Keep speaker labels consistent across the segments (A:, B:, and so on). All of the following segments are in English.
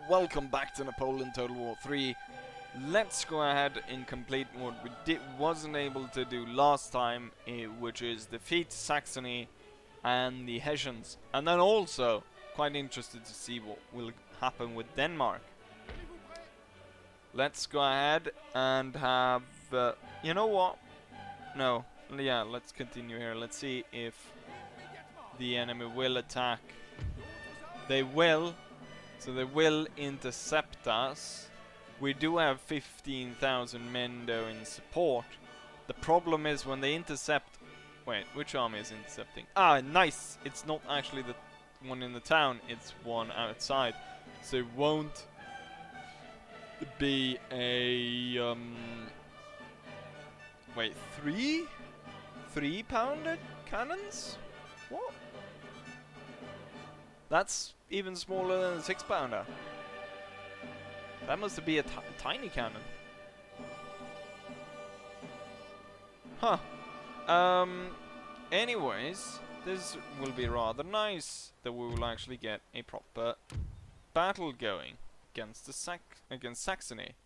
A: welcome back to Napoleon Total War 3. Let's go ahead and complete what we wasn't able to do last time, which is defeat Saxony and the Hessians. And then also, quite interested to see what will happen with Denmark. Let's go ahead and have... you know what? No. Yeah, let's continue here. Let's see if the enemy will attack. They will. So they will intercept us. We do have 15,000 men though in support. The problem is when they intercept... Wait, which army is intercepting? Ah, nice! It's not actually the one in the town, it's one outside. So it won't be a... Wait, 3-pounder cannons? What? That's even smaller than a 6-pounder. That must be a tiny cannon. Huh. Anyways, this will be rather nice that we will actually get a proper battle going against against Saxony.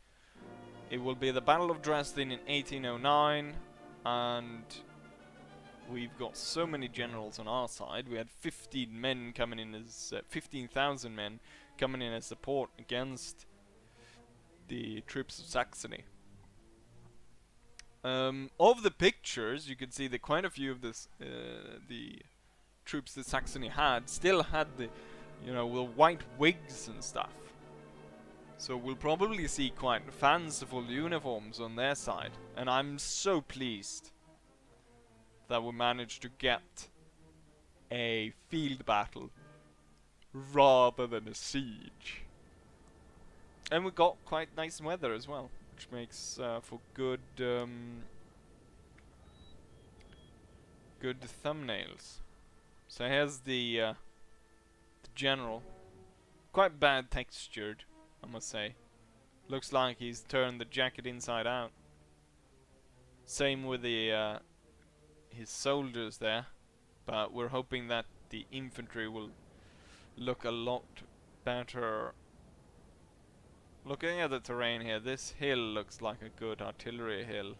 A: It will be the Battle of Dresden in 1809, and we've got so many generals on our side. We had 15,000 men coming in as support against the troops of Saxony. Of the pictures, you can see that quite a few of the troops that Saxony still had the, the white wigs and stuff. So we'll probably see quite fanciful uniforms on their side, and I'm so pleased that we managed to get a field battle rather than a siege. And we got quite nice weather as well, which makes for good good thumbnails. So here's the general. Quite bad textured, I must say. Looks like he's turned the jacket inside out. Same with the his soldiers there, but we're hoping that the infantry will look a lot better. Looking at the terrain here, this hill looks like a good artillery hill.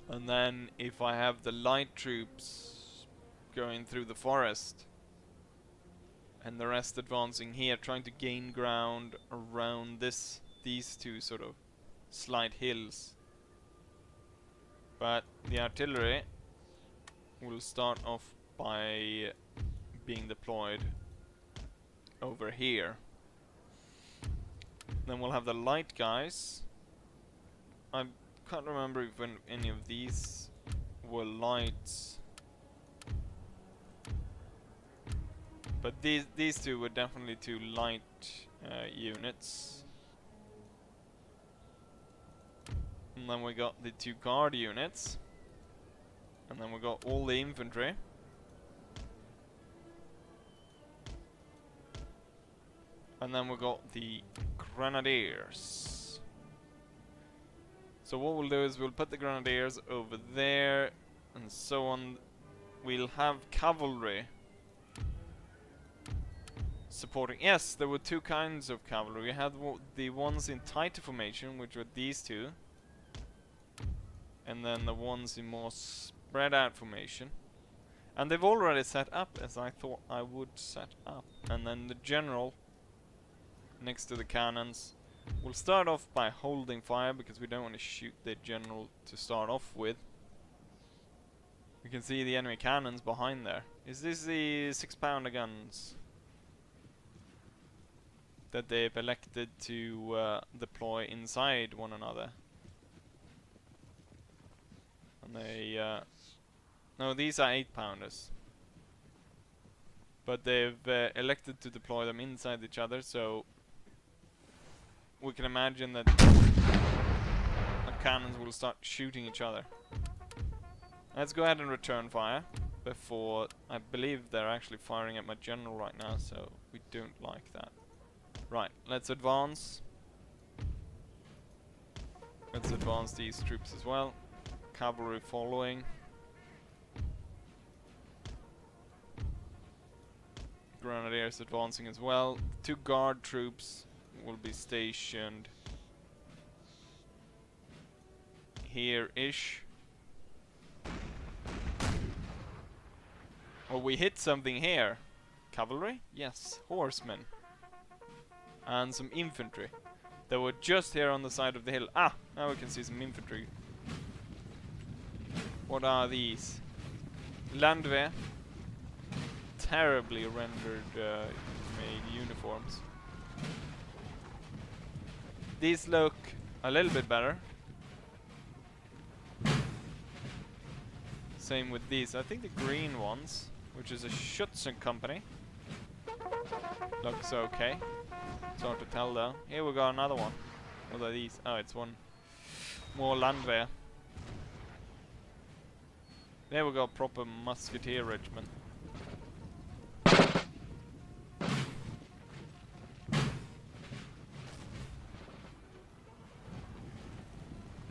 A: And then if I have the light troops going through the forest and the rest advancing here, trying to gain ground around these two sort of slight hills. But the artillery will start off by being deployed over here. Then we'll have the light guys. I can't remember if any of these were lights, but these two were definitely two light units. And then we got the two guard units, and then we got all the infantry. And then we got the grenadiers. So what we'll do is we'll put the grenadiers over there, and so on. We'll have cavalry supporting. Yes, there were two kinds of cavalry. We had the ones in tighter formation, which were these two, and then the ones in more spread out formation. And they've already set up as I thought I would set up. And then the general next to the cannons. We'll start off by holding fire because we don't want to shoot the general to start off with. You can see the enemy cannons behind there. Is this the 6-pounder guns that they've elected to deploy inside one another? And they no, these are 8-pounders. But they've elected to deploy them inside each other, so we can imagine that the cannons will start shooting each other. Let's go ahead and return fire before... I believe they're actually firing at my general right now, so we don't like that. Right, let's advance. Let's advance these troops as well. Cavalry following. grenadiers advancing as well. 2 guard troops will be stationed here-ish. Oh, we hit something here. Cavalry? Yes. Horsemen. And some infantry. They were just here on the side of the hill. Ah! Now we can see some infantry. What are these? Landwehr. Terribly rendered made uniforms. These look a little bit better. Same with these. I think the green ones, which is a Schutzen company, looks okay. It's hard to tell though. Here we got another one. What are these? Oh, it's one more Landwehr. There we got proper musketeer regiment.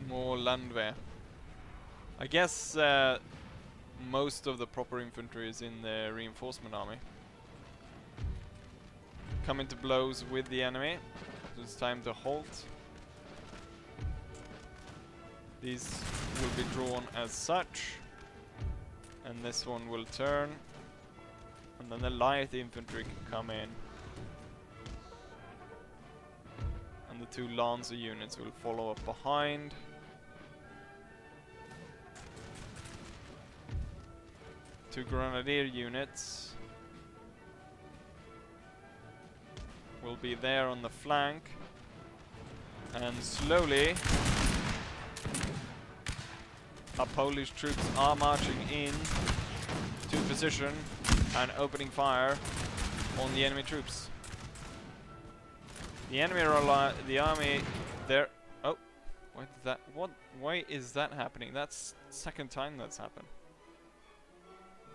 A: More Landwehr. I guess most of the proper infantry is in the reinforcement army. Coming to blows with the enemy. So it's time to halt. These will be drawn as such. And this one will turn. And then the light infantry can come in. And the 2 Lancer units will follow up behind. Two grenadier units will be there on the flank, and slowly our Polish troops are marching in to position and opening fire on the enemy troops. The army there. Oh, why did that? What? Why is that happening? That's the second time that's happened.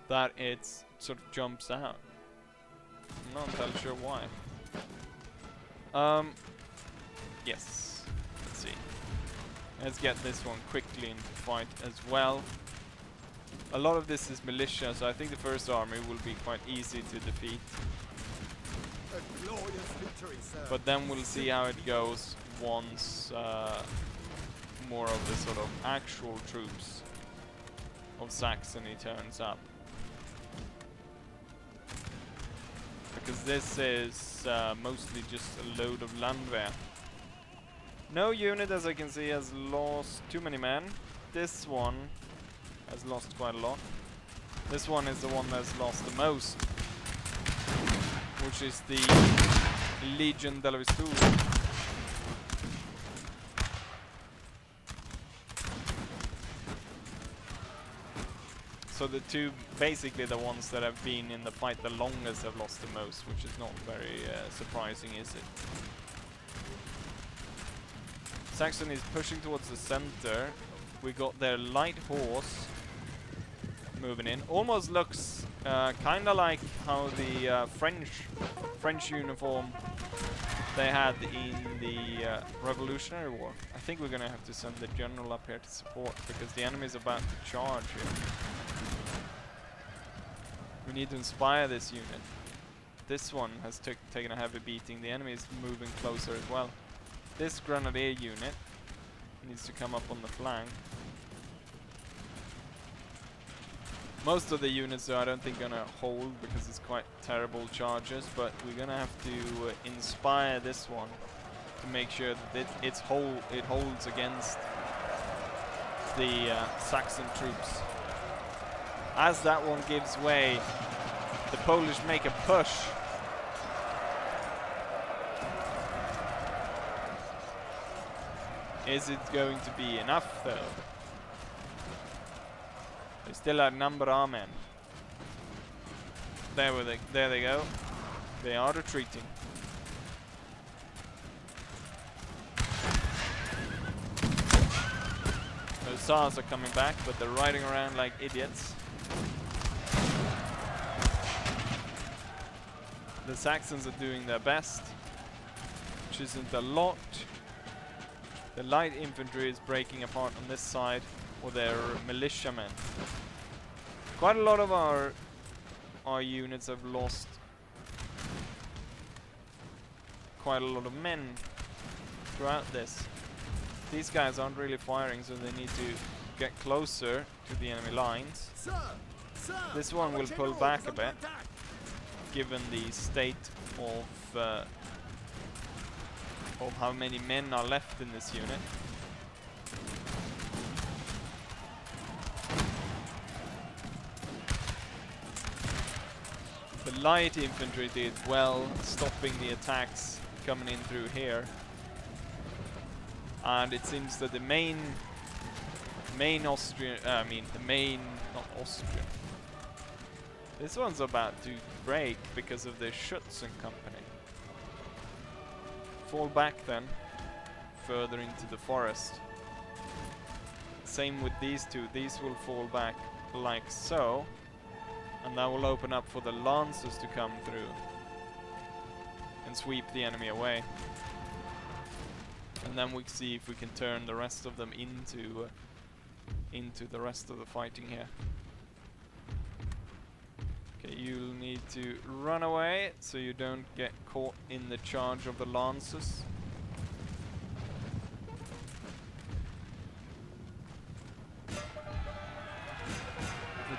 A: That it sort of jumps out. I'm not entirely sure why. Yes. Let's see. Let's get this one quickly into fight as well. A lot of this is militia, so I think the first army will be quite easy to defeat.
B: A glorious victory, sir.
A: But then we'll see how it goes once more of the sort of actual troops of Saxony turns up. Because this is mostly just a load of Landwehr. No unit, as I can see, has lost too many men. This one has lost quite a lot. This one is the one that's lost the most, which is the Legion de la Visture. So the two, basically the ones that have been in the fight the longest have lost the most, which is not very surprising, is it? Saxony is pushing towards the center. We got their light horse moving in. Almost looks kind of like how the French uniform they had in the Revolutionary War. I think we're gonna have to send the general up here to support because the enemy is about to charge here. We need to inspire this unit. This one has taken a heavy beating. The enemy is moving closer as well. This grenadier unit needs to come up on the flank. Most of the units though I don't think gonna hold because it's quite terrible charges, but we're gonna have to inspire this one to make sure that it holds against the Saxon troops. As that one gives way, the Polish make a push. Is it going to be enough though? They still outnumber our men. There they go. They are retreating. The Hussars are coming back, but they're riding around like idiots. The Saxons are doing their best, which isn't a lot. The light infantry is breaking apart on this side, or their militiamen. Quite a lot of our units have lost quite a lot of men throughout this. These guys aren't really firing, so they need to get closer to the enemy lines.
B: Sir! Sir!
A: This one
B: Our
A: will pull
B: general
A: back
B: is
A: a
B: under
A: bit,
B: attack.
A: given the state of how many men are left in this unit. The light infantry did well, stopping the attacks coming in through here. And it seems that the main Austrian, not Austrian. This one's about to break because of the Schützen company. Fall back then, further into the forest. Same with these two, these will fall back like so. And that will open up for the lancers to come through and sweep the enemy away. And then we see if we can turn the rest of them into the rest of the fighting here. Okay, you'll need to run away so you don't get caught in the charge of the lancers. The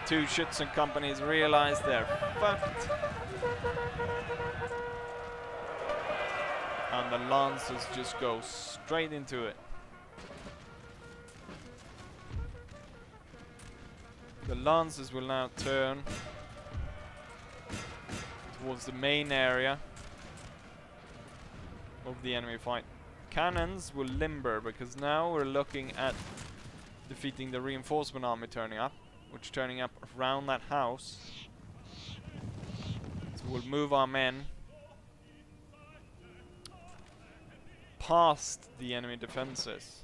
A: two Schützen companies realize they're fucked. And the lancers just go straight into it. The lancers will now turn towards the main area of the enemy fight. Cannons will limber because now we're looking at defeating the reinforcement army turning up, which turning up around that house. So we'll move our men past the enemy defenses.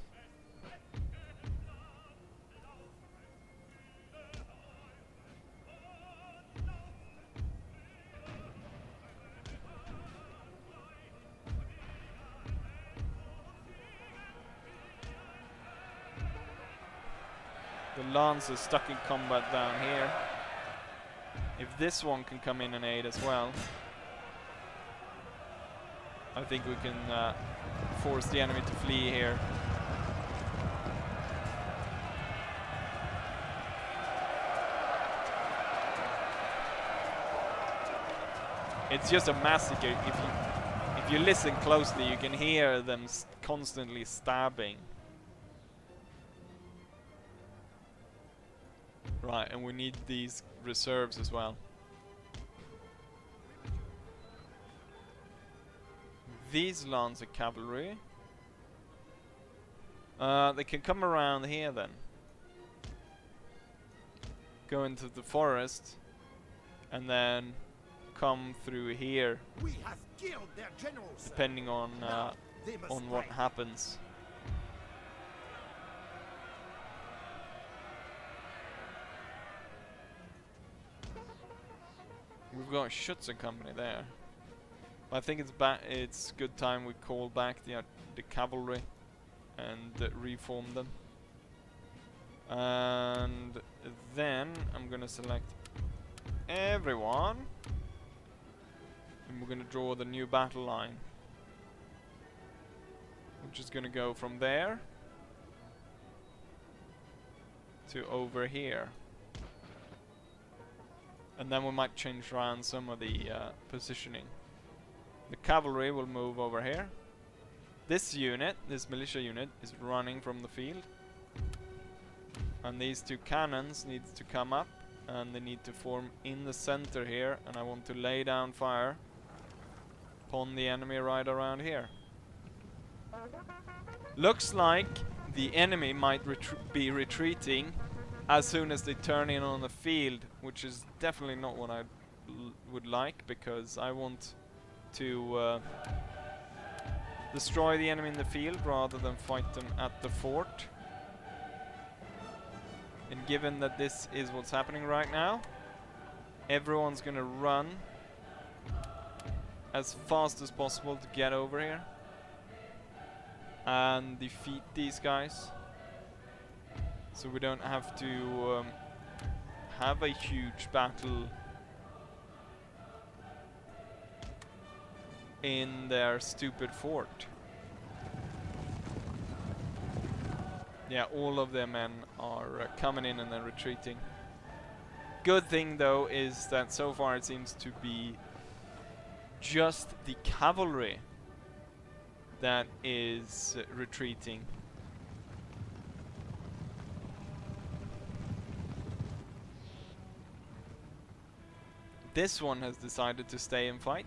A: The Lancers stuck in combat down here. If this one can come in and aid as well, I think we can force the enemy to flee here. It's just a massacre. If you listen closely, you can hear them constantly stabbing. Right, and we need these reserves as well. These Lancer cavalry, they can come around here then. Go into the forest, and then come through here.
B: We have killed their general, sir.
A: Depending on what
B: fight.
A: happens. We've got a Schützen company there. I think it's good time we call back the cavalry and reform them. And then I'm gonna select everyone, and we're gonna draw the new battle line, which is gonna go from there to over here. And then we might change around some of the positioning. The cavalry will move over here. This unit, this militia unit, is running from the field. And these two cannons need to come up, and they need to form in the center here, and I want to lay down fire upon the enemy right around here. Looks like the enemy might be retreating as soon as they turn in on the field, which is definitely not what I would like, because I want to destroy the enemy in the field rather than fight them at the fort. And given that this is what's happening right now, everyone's gonna run as fast as possible to get over here and defeat these guys, so we don't have to have a huge battle in their stupid fort. Yeah, all of their men are coming in and then retreating. Good thing though is that so far it seems to be just the cavalry that is retreating. This one has decided to stay and fight.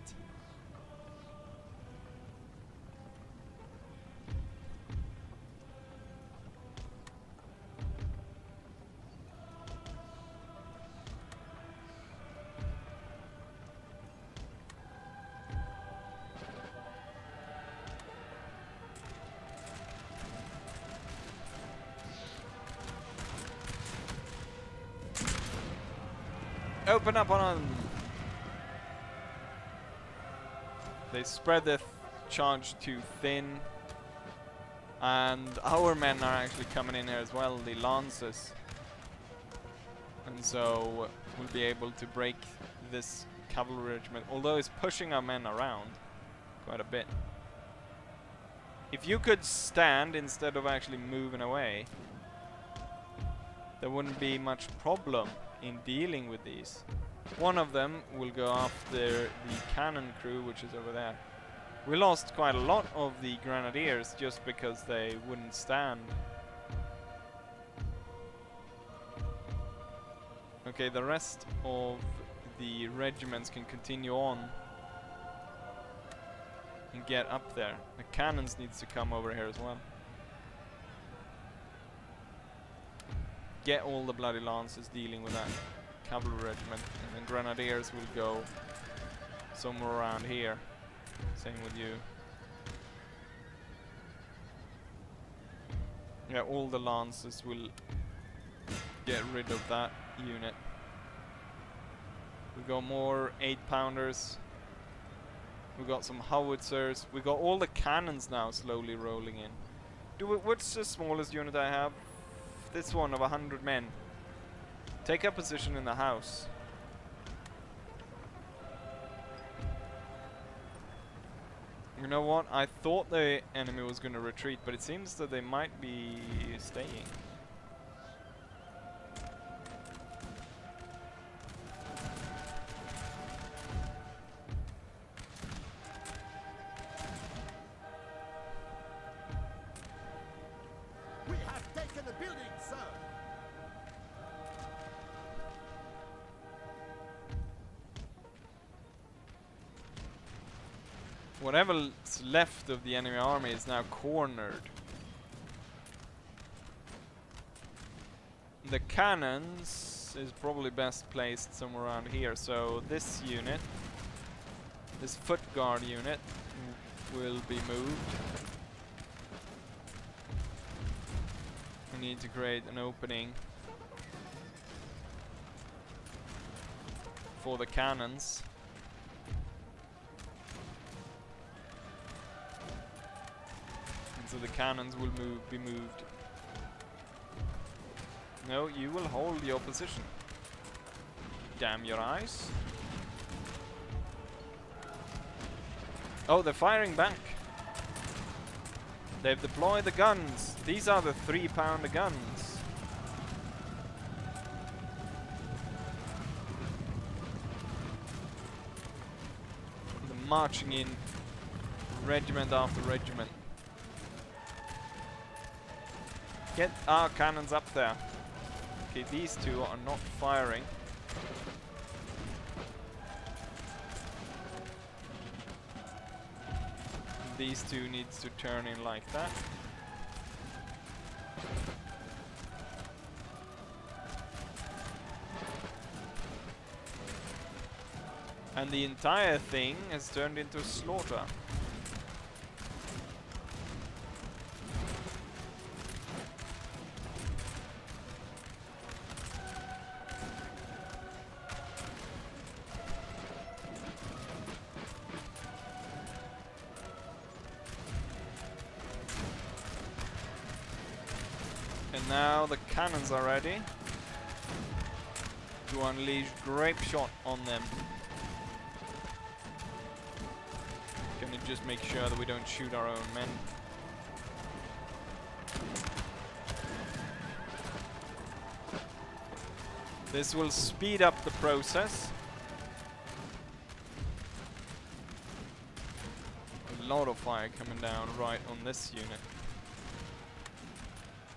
A: Open up on them! They spread their charge too thin. And our men are actually coming in here as well, the lancers. And so we'll be able to break this cavalry regiment, although it's pushing our men around quite a bit. If you could stand instead of actually moving away, there wouldn't be much problem in dealing with these. One of them will go after the cannon crew, which is over there. We lost quite a lot of the grenadiers just because they wouldn't stand. Okay, the rest of the regiments can continue on and get up there. The cannons needs to come over here as well. Get all the bloody lancers dealing with that cavalry regiment, and then grenadiers will go somewhere around here. Same with you. Yeah, all the lancers will get rid of that unit. We got more 8-pounders. We got some howitzers. We got all the cannons now slowly rolling in. What's the smallest unit I have? This one of 100 men. Take up position in the house. You know what? I thought the enemy was going to retreat, but it seems that they might be staying.
B: We have taken the building, sir.
A: Whatever's left of the enemy army is now cornered. The cannons is probably best placed somewhere around here. So this unit, this foot guard unit, will be moved. We need to create an opening for the cannons. So the cannons will be moved. No, you will hold your position. Damn your eyes. Oh, they're firing back. They've deployed the guns. These are the 3-pounder guns. They're marching in regiment after regiment. Get our cannons up there. Okay, these two are not firing. These two needs to turn in like that. And the entire thing has turned into slaughter. Now the cannons are ready to unleash grape shot on them. Can gonna just make sure that we don't shoot our own men. This will speed up the process. A lot of fire coming down right on this unit.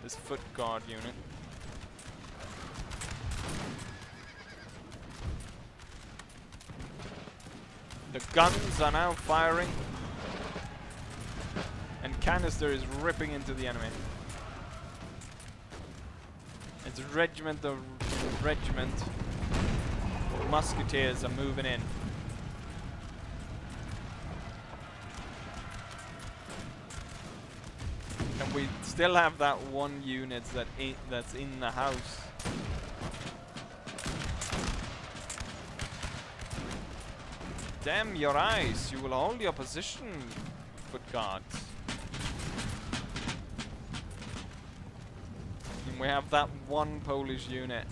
A: This foot guard unit. The guns are now firing. And canister is ripping into the enemy. It's a regiment of musketeers are moving in. And we still have that one unit that's in the house. Damn your eyes, you will hold your position, foot guards. And we have that one Polish unit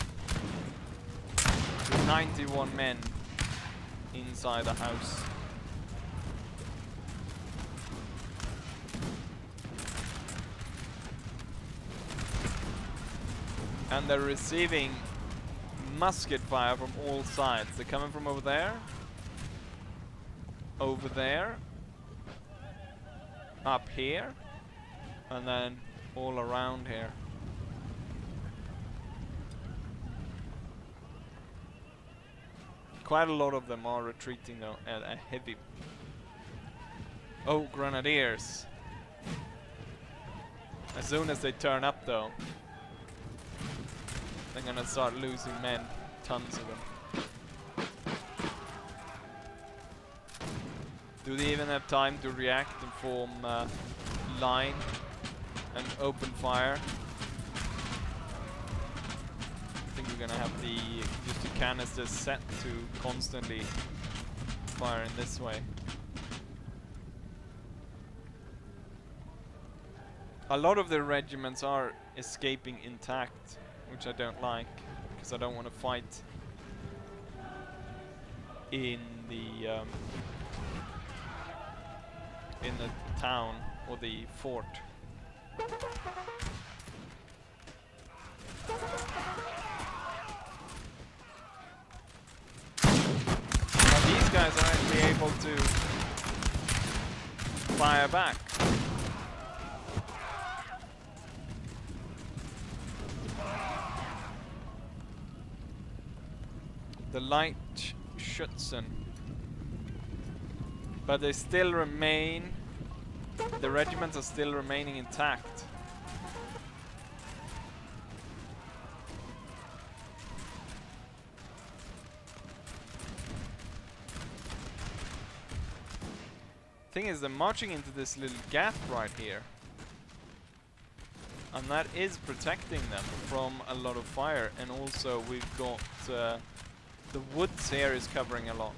A: with 91 men inside the house. And they're receiving musket fire from all sides. They're coming from over there, up here, and then all around here. Quite a lot of them are retreating though, at a heavy. Oh, grenadiers. As soon as they turn up though, they're gonna start losing men, tons of them. Do they even have time to react and form line and open fire? I think we're gonna have just the canisters set to constantly fire in this way. A lot of the regiments are escaping intact, which I don't like, because I don't want to fight in the town or the fort. Now these guys are actually able to fire back. The light Schützen. But they still remain, the regiments are still remaining intact. Thing is, they're marching into this little gap right here. And that is protecting them from a lot of fire. And also we've got, the woods here is covering a lot.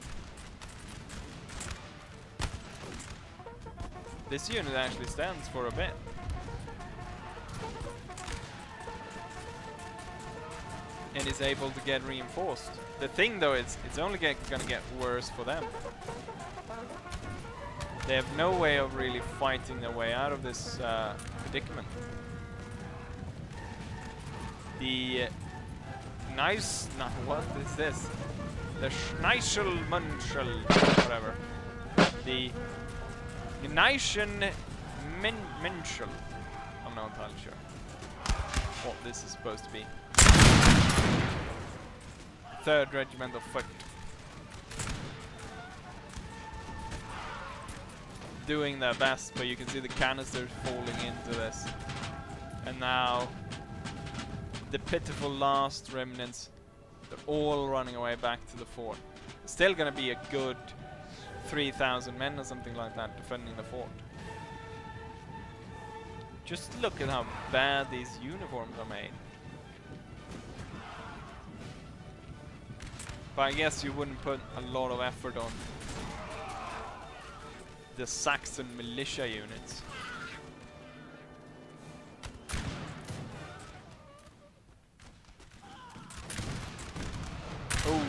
A: This unit actually stands for a bit. And is able to get reinforced. The thing though is, it's only gonna get worse for them. They have no way of really fighting their way out of this predicament. The nice, what is this? The Schneichelmunschel, whatever. The Nation Minschel. I'm not entirely sure what this is supposed to be. 3rd Regiment of Foot. Doing their best, but you can see the canisters falling into this. And now the pitiful last remnants, they're all running away back to the fort. Still gonna be a good 3,000 men or something like that defending the fort. Just look at how bad these uniforms are made. But I guess you wouldn't put a lot of effort on the Saxon militia units. Oh.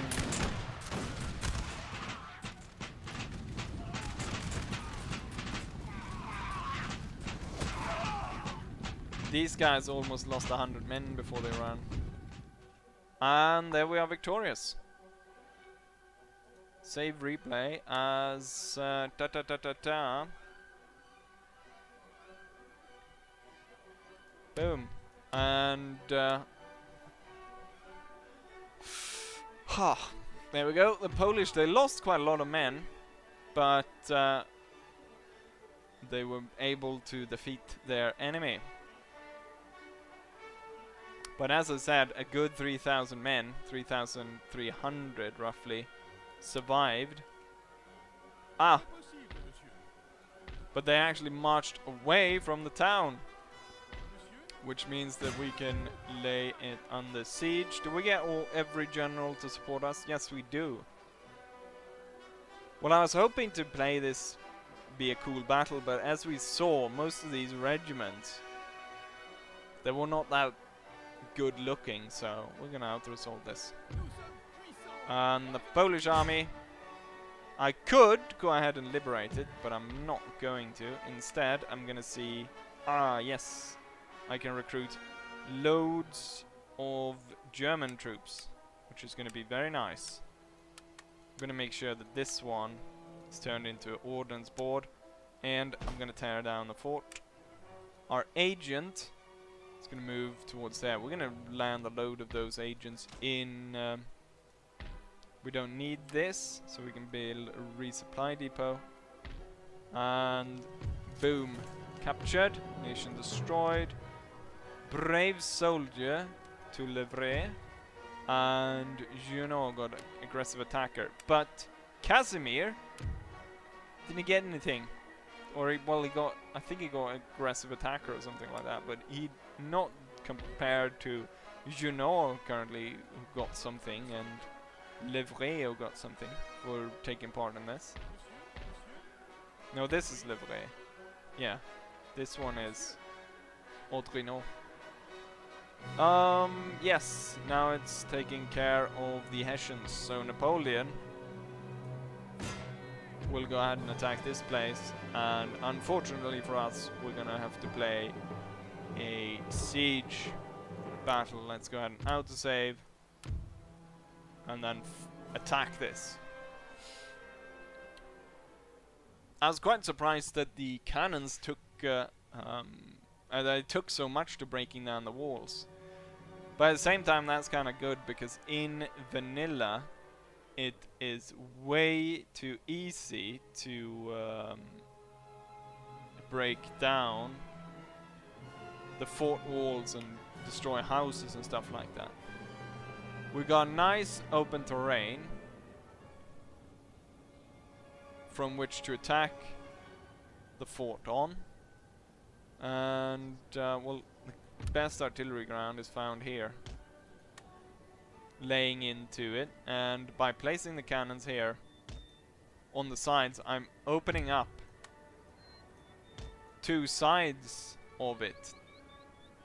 A: These guys almost lost 100 men before they ran. And there we are victorious. Save replay as boom. And there we go. The Polish, they lost quite a lot of men, but they were able to defeat their enemy. But as I said, a good 3,000 men, 3,300 roughly, survived. But they actually marched away from the town, which means that we can lay it under siege. Do we get every general to support us? Yes, we do. Well, I was hoping to play this be a cool battle, but as we saw, most of these regiments, they were not that good looking, so we're gonna out-resolve this. And the Polish army, I could go ahead and liberate it, but I'm not going to. Instead, I'm gonna see, yes, I can recruit loads of German troops, which is gonna be very nice. I'm gonna make sure that this one is turned into an ordnance board, and I'm gonna tear down the fort. Our agent is gonna move towards there. We're gonna land a load of those agents in. We don't need this, so we can build a resupply depot. And boom, captured, nation destroyed. Brave soldier to Livre, and Junot got aggressive attacker. But Casimir didn't get anything, or he got, I think he got aggressive attacker or something like that. But he not compared to Junot currently, who got something, and Livre who got something for taking part in this. No, this is Livre. Yeah, this one is Audrino. Yes, now it's taking care of the Hessians. So Napoleon will go ahead and attack this place, and unfortunately for us, we're gonna have to play a siege battle. Let's go ahead and autosave, and then attack this. I was quite surprised that the cannons took they took so much to breaking down the walls. But at the same time, that's kind of good, because in vanilla it is way too easy to break down the fort walls and destroy houses and stuff like that. We got nice open terrain from which to attack the fort on. And well, the best artillery ground is found here, laying into it, and by placing the cannons here on the sides, I'm opening up two sides of it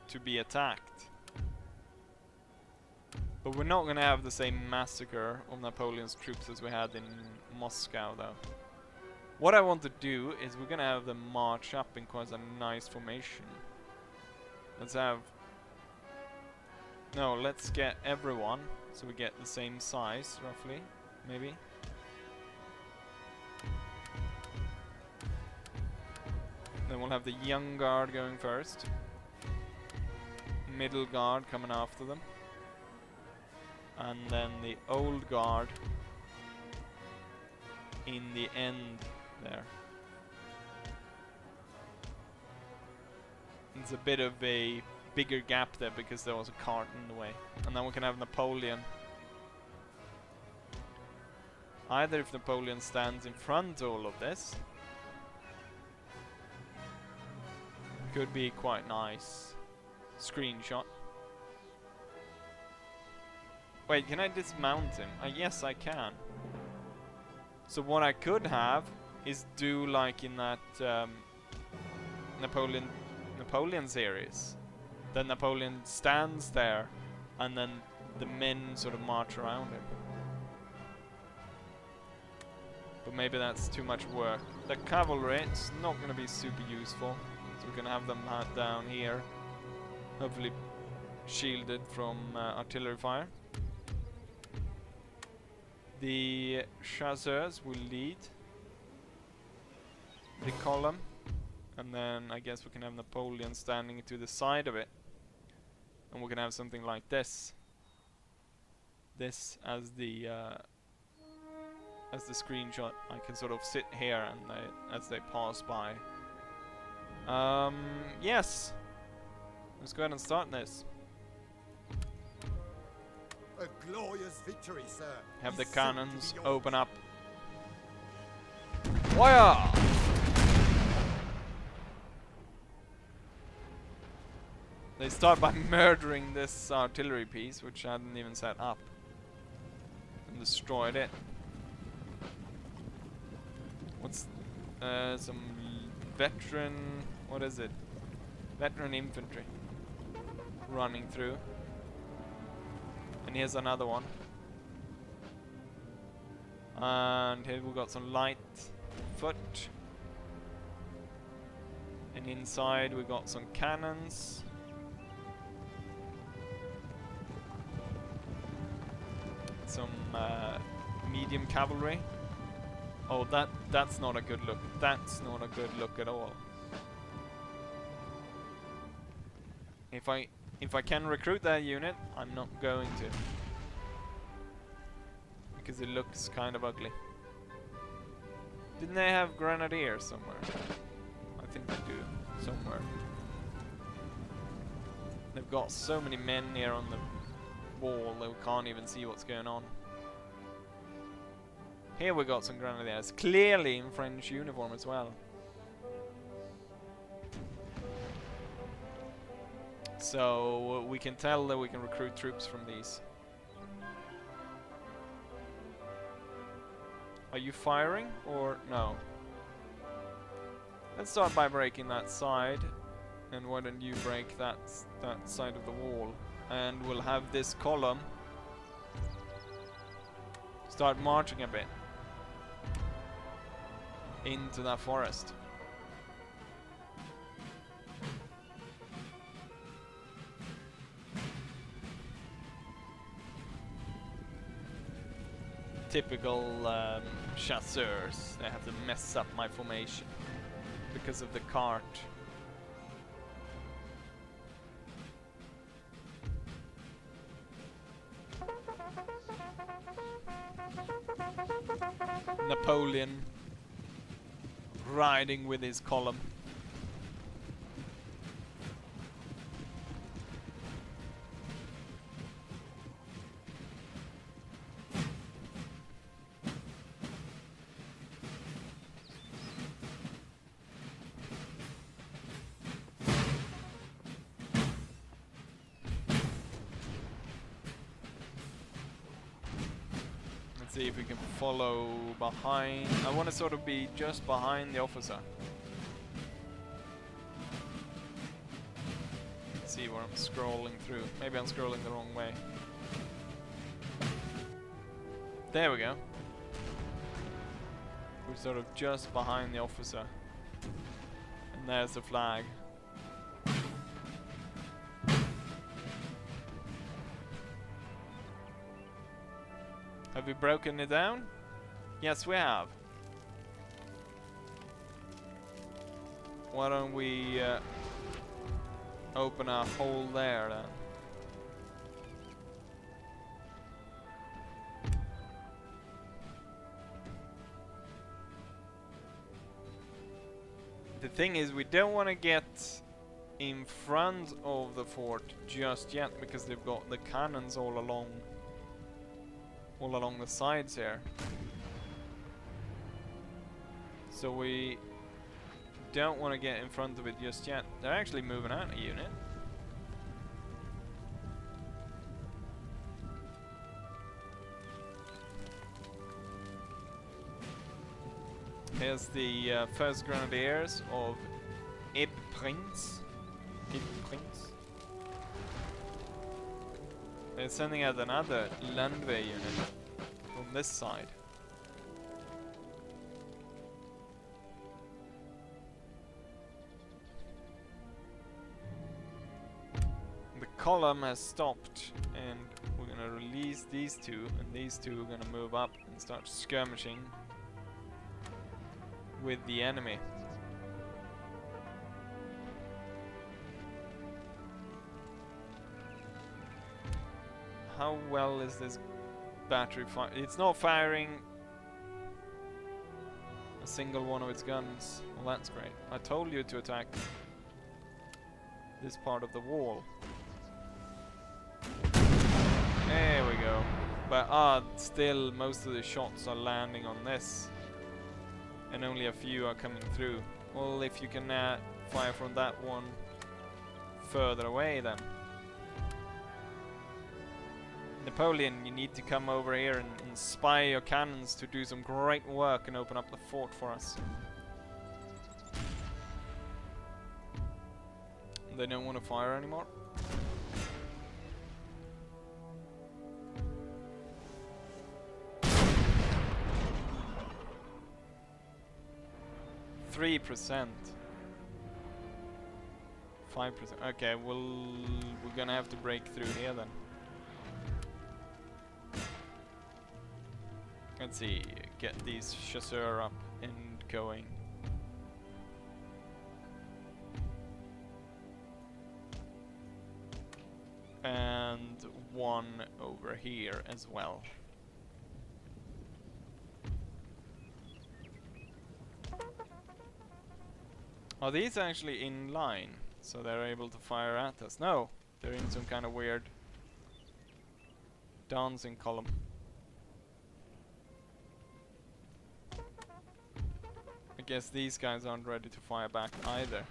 A: to be attacked. But we're not gonna have the same massacre of Napoleon's troops as we had in Moscow, though. What I want to do is we're gonna have them march up in quite a nice formation. Let's get everyone, so we get the same size, roughly, maybe. Then we'll have the young guard going first, middle guard coming after them, and then the old guard in the end there. It's a bit of a bigger gap there because there was a cart in the way. And then we can have Napoleon. Either if Napoleon stands in front of all of this, could be quite nice. Screenshot. Wait, can I dismount him? Yes, I can. So what I could have is do like in that Napoleon series. Then Napoleon stands there, and then the men sort of march around him. But maybe that's too much work. The cavalry, it's not going to be super useful, so we can have them down here. hopefully shielded from artillery fire. The chasseurs will lead the column, and then I guess we can have Napoleon standing to the side of it, and we can have something like this. This as the screenshot. I can sort of sit here and as they pass by. Yes. Let's go ahead and start this.
B: A glorious victory, sir.
A: Have the
B: is soon to
A: cannons
B: be yours.
A: open up. Fire! They start by murdering this artillery piece, which I hadn't even set up, and destroyed it. What's some veteran? What is it? Veteran infantry running through. And here's another one. And here we got some light foot. And inside we got some cannons. Some medium cavalry. Oh, that's not a good look. That's not a good look at all. If I can recruit that unit, I'm not going to, because it looks kind of ugly. Didn't they have grenadiers somewhere? I think they do somewhere. They've got so many men here on the wall that we can't even see what's going on. Here we got some grenadiers, clearly in French uniform as well. So we can tell that we can recruit troops from these. Are you firing or no? Let's start by breaking that side, and why don't you break that side of the wall, and we'll have this column start marching a bit into that forest. Typical chasseurs. They have to mess up my formation because of the cart. Napoleon riding with his column. See if we can follow behind. I want to sort of be just behind the officer. Let's see where I'm scrolling through. Maybe I'm scrolling the wrong way. There we go. We're sort of just behind the officer. And there's the flag. Have we broken it down? Yes, we have. Why don't we open a hole there then? The thing is, we don't want to get in front of the fort just yet, because they've got the cannons all along the sides here. So we don't want to get in front of it just yet. They're actually moving out a unit. Here's the first grenadiers of Prince. Prince. They're sending out another Landwehr unit from this side. column has stopped, and we're gonna release these two, and these two are gonna move up and start skirmishing with the enemy. How well is this battery fire? It's not firing a single one of its guns. Well, that's great. I told you to attack this part of the wall. There we go. But still most of the shots are landing on this, and only a few are coming through. Well, if you can fire from that one further away, then Napoleon, you need to come over here and inspire your cannons to do some great work and open up the fort for us. They don't want to fire anymore. %. 5%. Okay, we're gonna have to break through here then. Let's see, get these chasseurs up and going. And one over here as well. Are these actually in line, so they're able to fire at us? No, they're in some kind of weird dancing column. I guess these guys aren't ready to fire back either.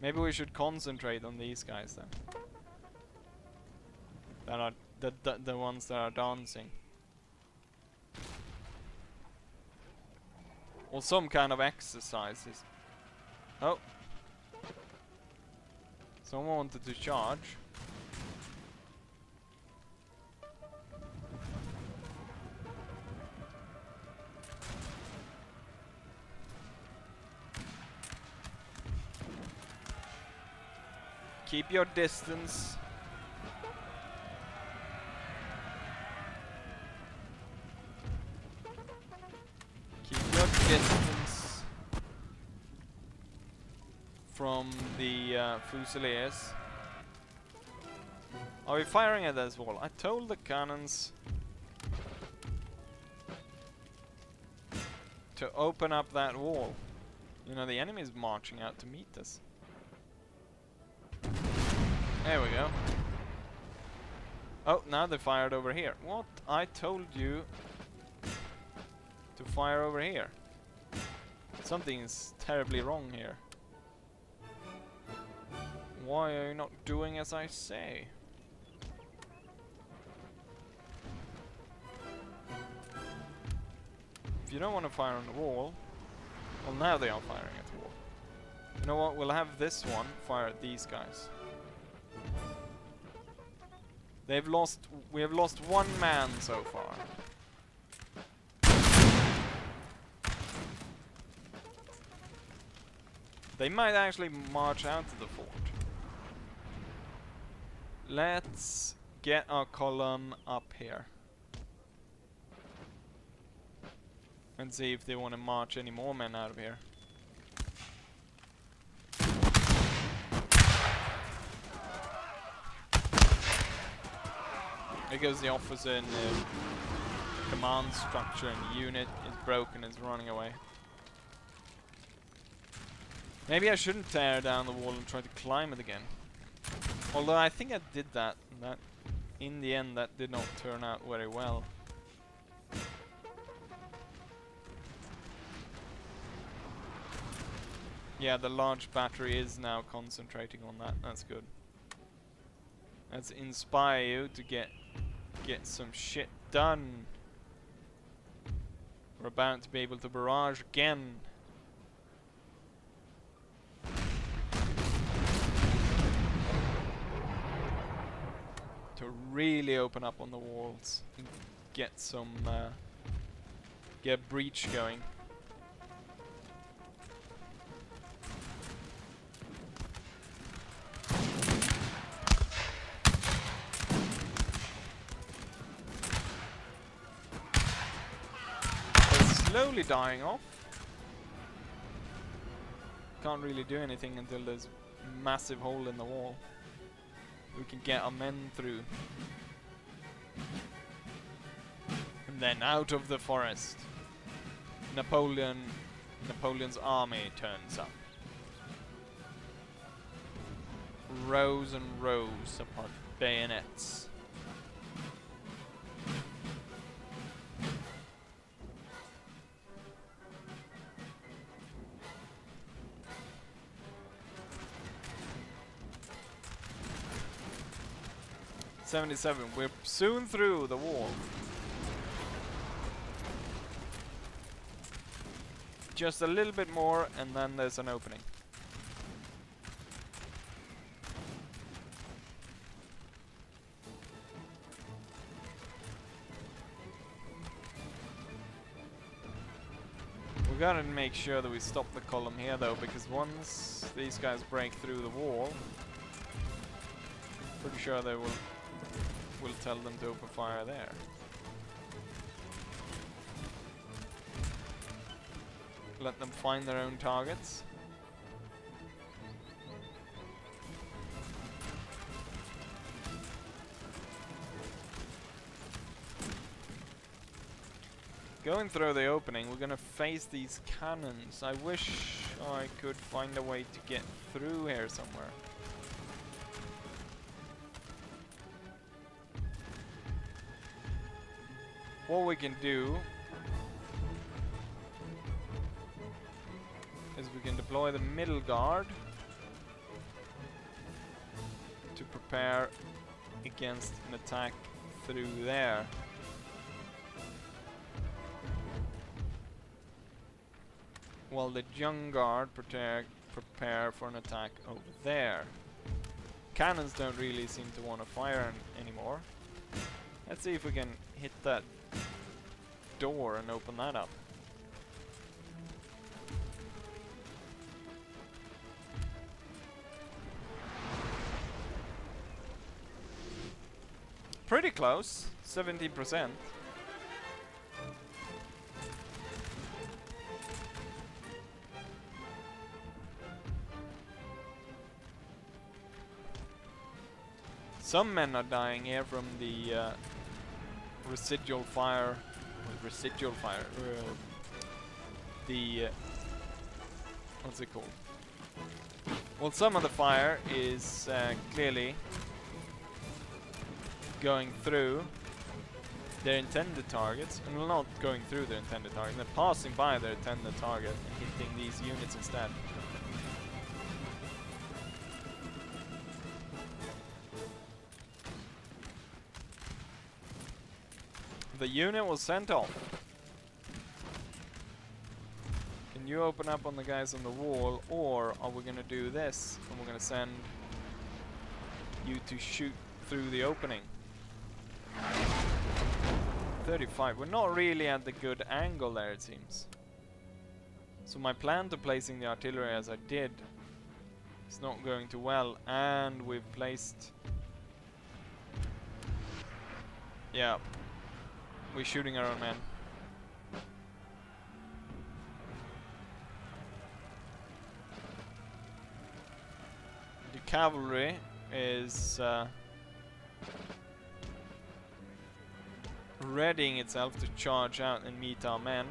A: Maybe we should concentrate on these guys then. That are the ones that are dancing. Or some kind of exercises. Oh. Someone wanted to charge. Keep your distance. Keep your distance from the Fusiliers. Are we firing at this wall? I told the cannons to open up that wall. You know, the enemy is marching out to meet us. There we go. Oh, now they fired over here. What? I told you to fire over here. Something is terribly wrong here. Why are you not doing as I say? If you don't want to fire on the wall, well, now they are firing at the wall. You know what? We'll have this one fire at these guys. We have lost one man so far. They might actually march out to the fort. Let's get our column up here. And see if they want to march any more men out of here. Because the officer in the command structure and the unit is broken and is running away. Maybe I shouldn't tear down the wall and try to climb it again. Although I think I did that, and that in the end that did not turn out very well. Yeah, the large battery is now concentrating on that. That's good. Let's inspire you to get some shit done. We're about to be able to barrage again. To really open up on the walls and get some get a breach going. slowly dying off. Can't really do anything until there's a massive hole in the wall. We can get our men through. And then out of the forest, Napoleon's army turns up. Rows and rows upon bayonets. '77. We're soon through the wall. Just a little bit more, and then there's an opening. We gotta make sure that we stop the column here, though, because once these guys break through the wall, pretty sure they will tell them to open fire there. Let them find their own targets. Going through the opening, we're gonna face these cannons. I wish I could find a way to get through here somewhere. What we can do is we can deploy the middle guard to prepare against an attack through there. While the young guard prepare for an attack over there. Cannons don't really seem to want to fire anymore. Let's see if we can hit that door and open that up. Pretty close, 17%. Some men are dying here from the residual fire. What's it called? Well, some of the fire is clearly going through their intended targets, and well, not going through their intended target. They're passing by their intended target and hitting these units instead. The unit was sent off. Can you open up on the guys on the wall, or are we gonna do this and we're gonna send you to shoot through the opening? 35. We're not really at the good angle there, it seems. So my plan to placing the artillery as I did is not going too well, and we've placed... Yeah. We're shooting our own men. The cavalry is readying itself to charge out and meet our men.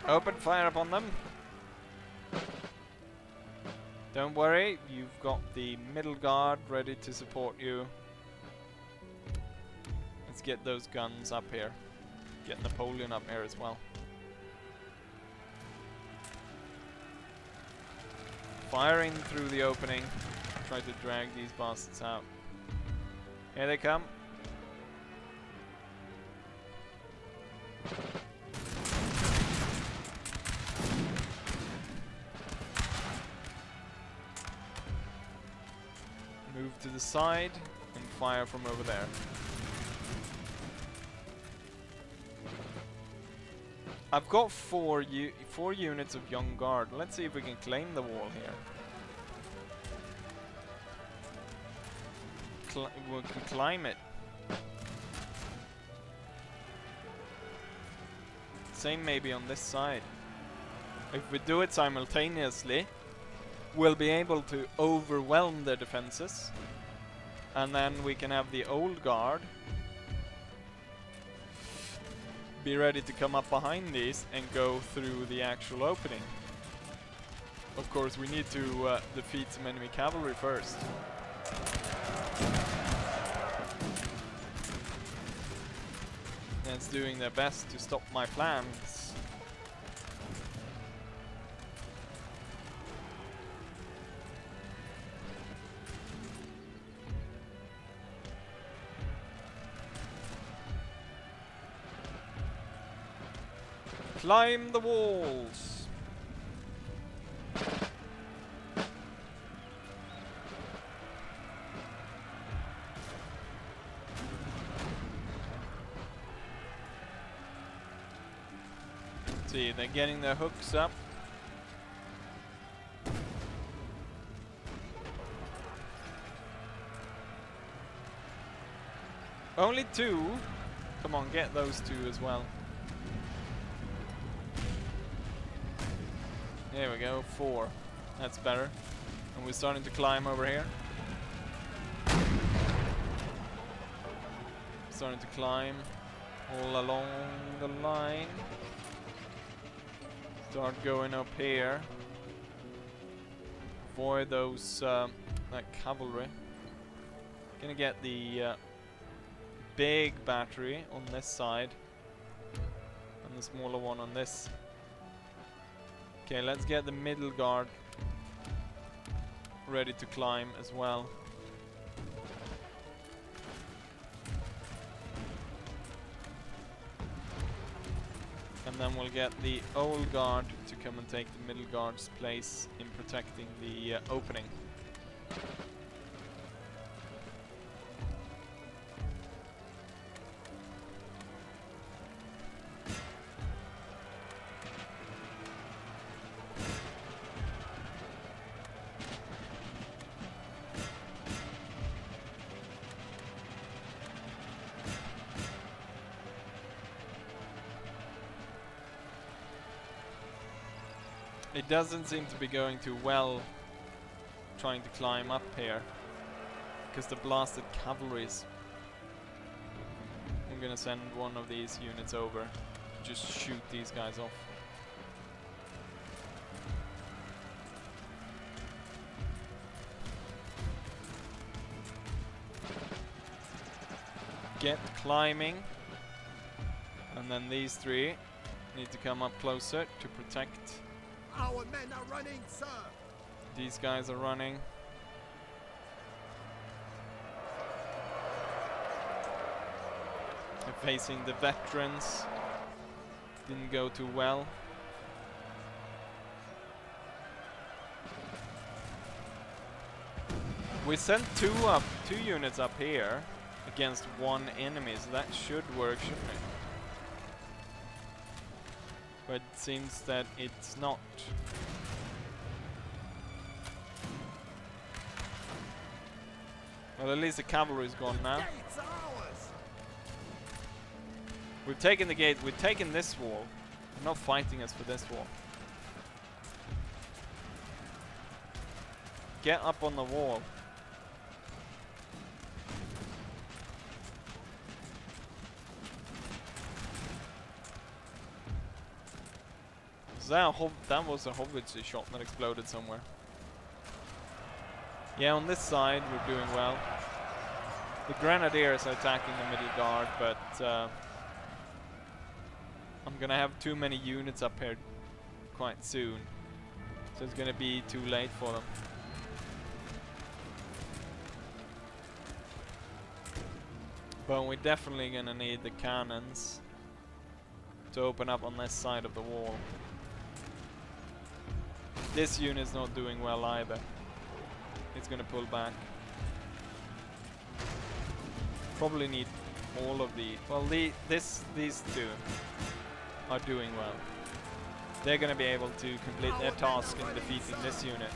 A: Open fire upon them. Don't worry, you've got the middle guard ready to support you. Let's get those guns up here. Get Napoleon up here as well. Firing through the opening. Try to drag these bastards out. Here they come. Move to the side and fire from over there. I've got four units of young guard. Let's see if we can claim the wall here. we can climb it. Same maybe on this side. If we do it simultaneously, we'll be able to overwhelm their defenses, and then we can have the old guard be ready to come up behind these and go through the actual opening. Of course, we need to defeat some enemy cavalry first. And it's doing their best to stop my plans. Climb the walls! See, they're getting their hooks up. Only 2. Come on, get those 2 as well. There we go, 4. That's better. And we're starting to climb over here. Starting to climb all along the line. Start going up here. Avoid those that cavalry. Gonna get the big battery on this side and the smaller one on this. Okay, let's get the middle guard ready to climb as well. And then we'll get the old guard to come and take the middle guard's place in protecting the opening. It doesn't seem to be going too well trying to climb up here because the blasted cavalries. I'm gonna send one of these units over to just shoot these guys off. Get climbing, and then these 3 need to come up closer to protect.
B: Our men are running, sir.
A: These guys are running. They're facing the veterans. Didn't go too well. We sent 2 units up here against 1 enemy, so that should work, shouldn't it? But it seems that it's not. Well, at least the cavalry's gone now. We've taken the gate, we've taken this wall. They're not fighting us for this wall. Get up on the wall. That was a howitzer shot that exploded somewhere. Yeah, on this side we're doing well. The grenadiers are attacking the middle guard, but I'm gonna have too many units up here quite soon, so it's gonna be too late for them. But we're definitely gonna need the cannons to open up on this side of the wall. This unit's not doing well either. It's gonna pull back. Probably need all of the... Well, these 2 are doing well. They're gonna be able to complete their task in defeating this unit.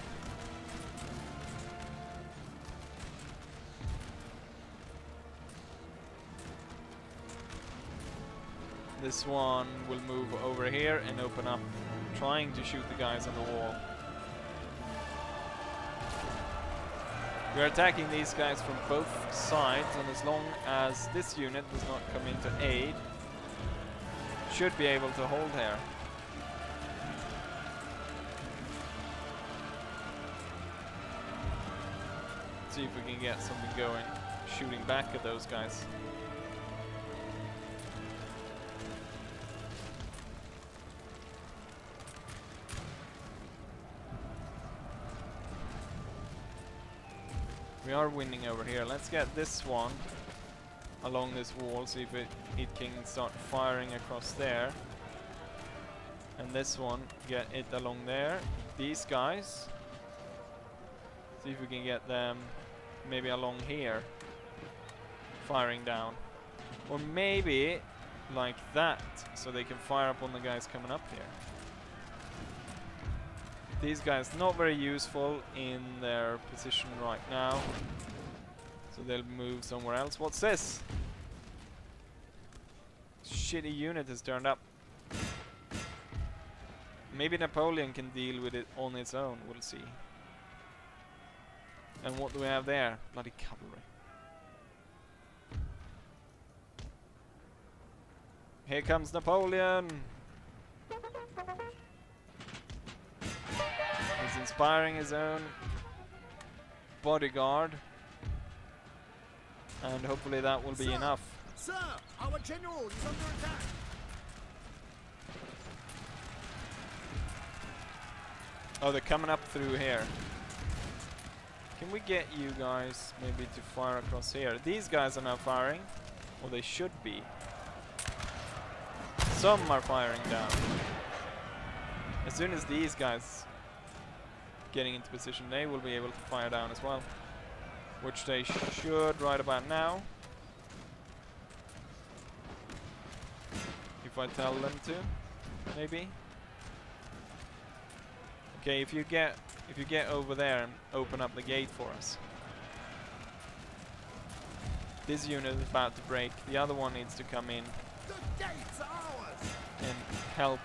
A: This one will move over here and open up, trying to shoot the guys on the wall. We're attacking these guys from both sides, and as long as this unit does not come in to aid, should be able to hold here. See if we can get something going, shooting back at those guys. We are winning over here. Let's get this one along this wall, see if it can start firing across there. And this one, get it along there. These guys, see if we can get them maybe along here, firing down. Or maybe like that, so they can fire up on the guys coming up here. These guys not very useful in their position right now, so they'll move somewhere else. What's this? Shitty unit has turned up. Maybe Napoleon can deal with it on its own, we'll see. And what do we have there? Bloody cavalry. Here comes Napoleon! He's inspiring his own bodyguard. And hopefully that will be enough.
B: Sir, our general is under attack.
A: Oh, they're coming up through here. Can we get you guys maybe to fire across here? These guys are now firing, or they should be. Some are firing down. As soon as these guys getting into position, they will be able to fire down as well, which they should right about now, if I tell them to, maybe. Okay, if you get over there and open up the gate for us. This unit is about to break. The other one needs to come in
B: The gates are ours.
A: and help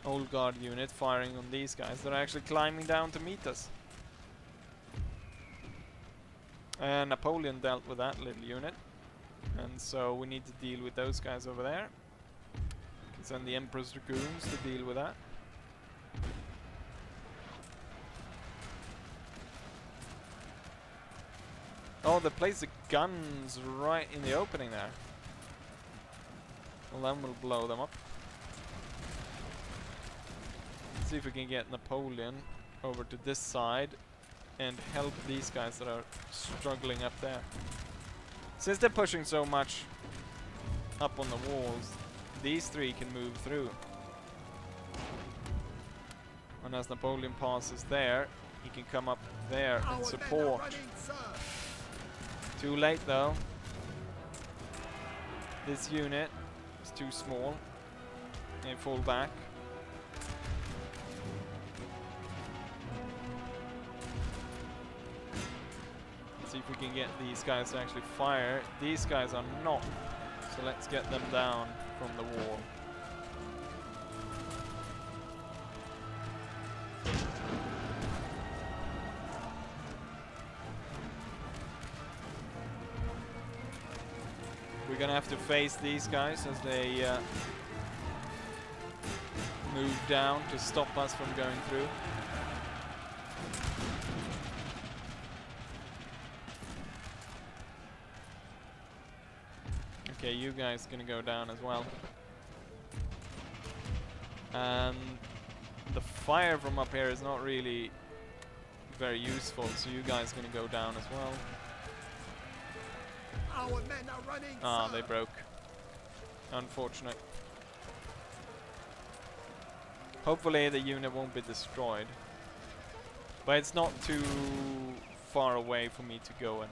A: old guard unit firing on these guys that are actually climbing down to meet us. And Napoleon dealt with that little unit, and so we need to deal with those guys over there. Can send the Emperor's Dragoons to deal with that. Oh, they place the guns right in the opening there. Well, then we'll blow them up. See if we can get Napoleon over to this side and help these guys that are struggling up there. Since they're pushing so much up on the walls, these three can move through. And as Napoleon passes there, he can come up there and support. Too late though. This unit is too small. They fall back. Let's see if we can get these guys to actually fire. These guys are not. So let's get them down from the wall. We're gonna have to face these guys as they move down to stop us from going through. Okay, you guys gonna go down as well. And the fire from up here is not really very useful, so you guys gonna go down as well.
B: Our men are running.
A: Ah, they broke. Unfortunate. Hopefully the unit won't be destroyed. But it's not too far away for me to go and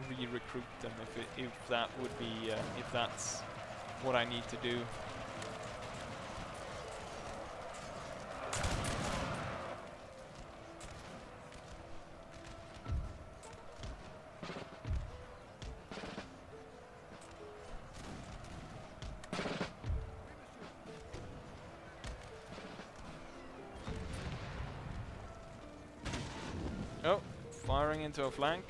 A: re-recruit them if that would be if that's what I need to do. Oh, firing into a flank.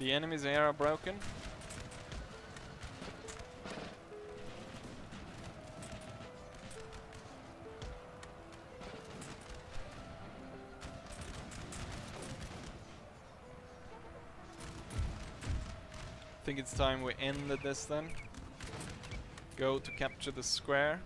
A: The enemies here are broken. I think it's time we ended this then. Go to capture the square.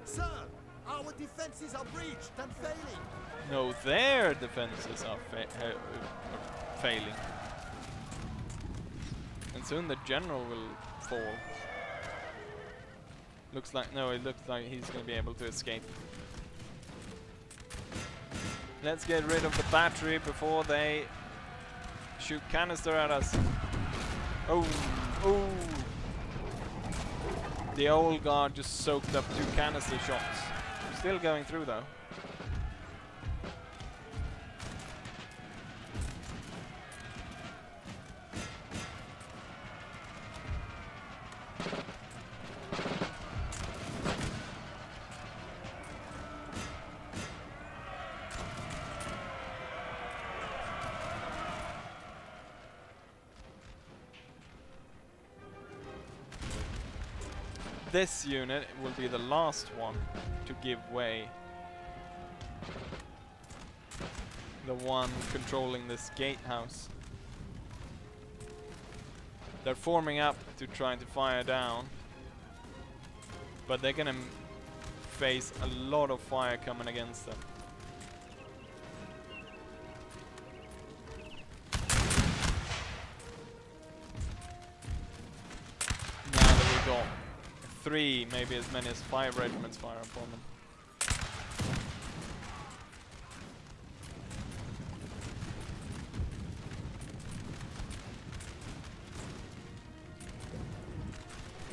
B: Sir, our defenses are breached and failing.
A: No, their defenses are failing. And soon the general will fall. Looks like, no, it looks like he's going to be able to escape. Let's get rid of the battery before they shoot canister at us. Oh, oh. The old guard just soaked up 2 canister shots. Still going through though. This unit will be the last one to give way. The one controlling this gatehouse. They're forming up to try to fire down, but they're gonna face a lot of fire coming against them. Now that we got 3, maybe as many as 5 regiments fire upon them.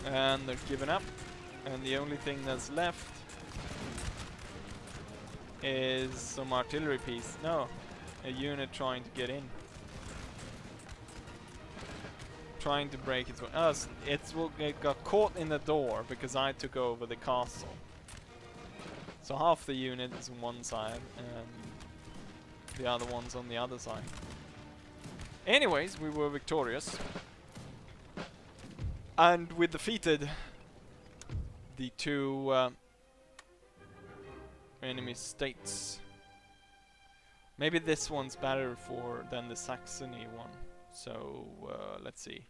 A: And they're giving up, and the only thing that's left is some artillery piece. No, a unit trying to get in. Trying to break its way. It got caught in the door because I took over the castle. So half the unit is on one side and the other one's on the other side. Anyways, we were victorious. And we defeated the 2 enemy states. Maybe this one's better than the Saxony one. So let's see.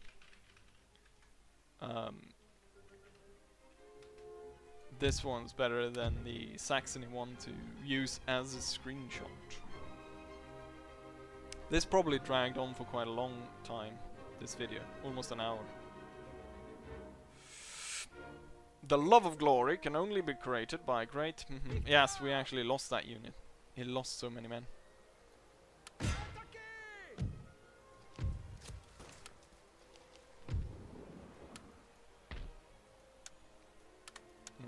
A: This one's better than the Saxony one to use as a screenshot. This probably dragged on for quite a long time, this video, almost an hour. The love of glory can only be created by great... Yes, we actually lost that unit. He lost so many men.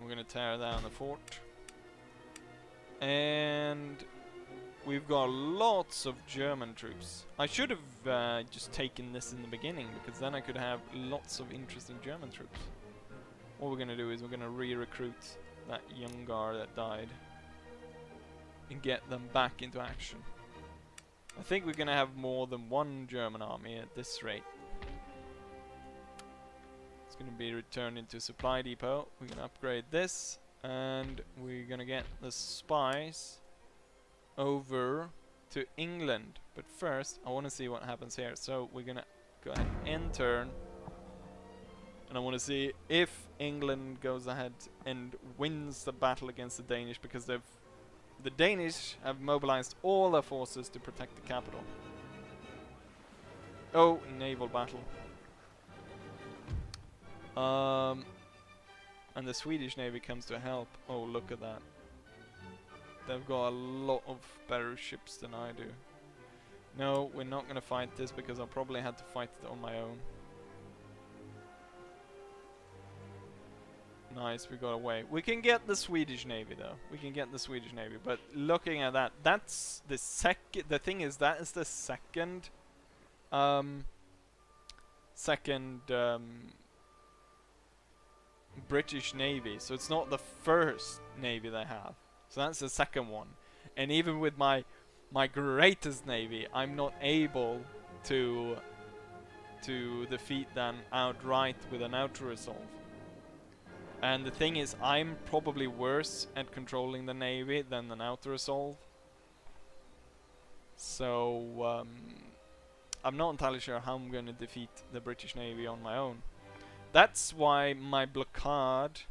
A: We're gonna tear down the fort. And we've got lots of German troops. I should have just taken this in the beginning, because then I could have lots of interesting German troops. What we're gonna do is we're gonna re-recruit that young guard that died and get them back into action. I think we're gonna have more than 1 German army at this rate. It's gonna be returned into supply depot. We're gonna upgrade this, and we're gonna get the spies over to England. But first, I want to see what happens here. So we're gonna go ahead and turn, and I want to see if England goes ahead and wins the battle against the Danish, because the Danish have mobilized all their forces to protect the capital. Oh, naval battle. And the Swedish Navy comes to help. Oh, look at that. They've got a lot of better ships than I do. No, we're not gonna fight this because I'll probably have to fight it on my own. Nice, we got away. We can get the Swedish Navy though. We can get the Swedish Navy, but looking at that, that's the second. The thing is, that is the second, British Navy. So it's not the first Navy they have. So that's the second one. And even with my greatest Navy, I'm not able to defeat them outright with an auto-resolve. And the thing is, I'm probably worse at controlling the Navy than an auto-resolve. So, I'm not entirely sure how I'm going to defeat the British Navy on my own. That's why my blockade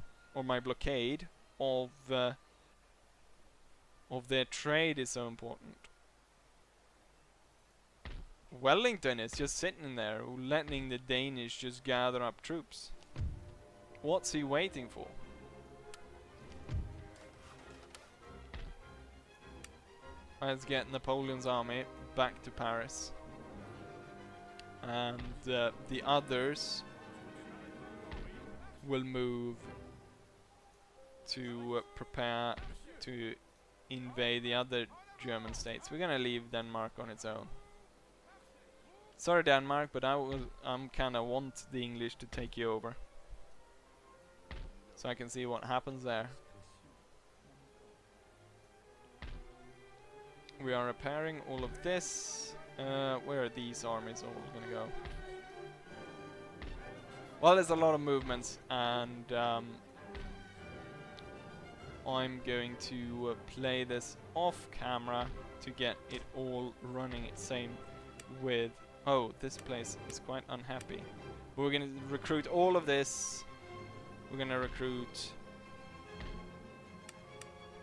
A: of their trade is so important. Wellington is just sitting there, letting the Danish just gather up troops. What's he waiting for? Let's get Napoleon's army back to Paris. And the others will move to prepare to invade the other German states. We're gonna leave Denmark on its own. Sorry Denmark, but I'm kinda want the English to take you over. So I can see what happens there. We are repairing all of this. Where are these armies all gonna go? Well, there's a lot of movements, and I'm going to play this off camera to get it all running. Same with... Oh, this place is quite unhappy. We're gonna recruit all of this. We're gonna recruit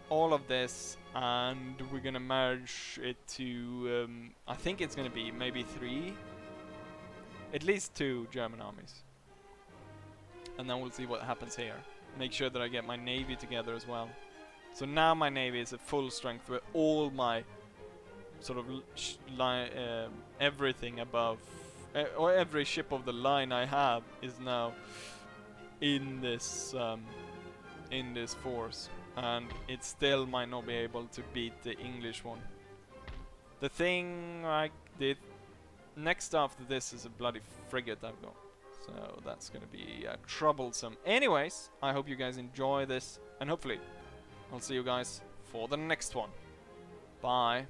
A: all of this, and we're gonna merge it to I think it's gonna be maybe 3, at least 2 German armies, and then we'll see what happens here. Make sure that I get my navy together as well. So now my navy is at full strength with all my sort of everything above or every ship of the line I have is now in this force, and it still might not be able to beat the English one. The thing I did next after this is a bloody frigate I've got, so that's gonna be troublesome. Anyways, I hope you guys enjoy this, and hopefully I'll see you guys for the next one. Bye.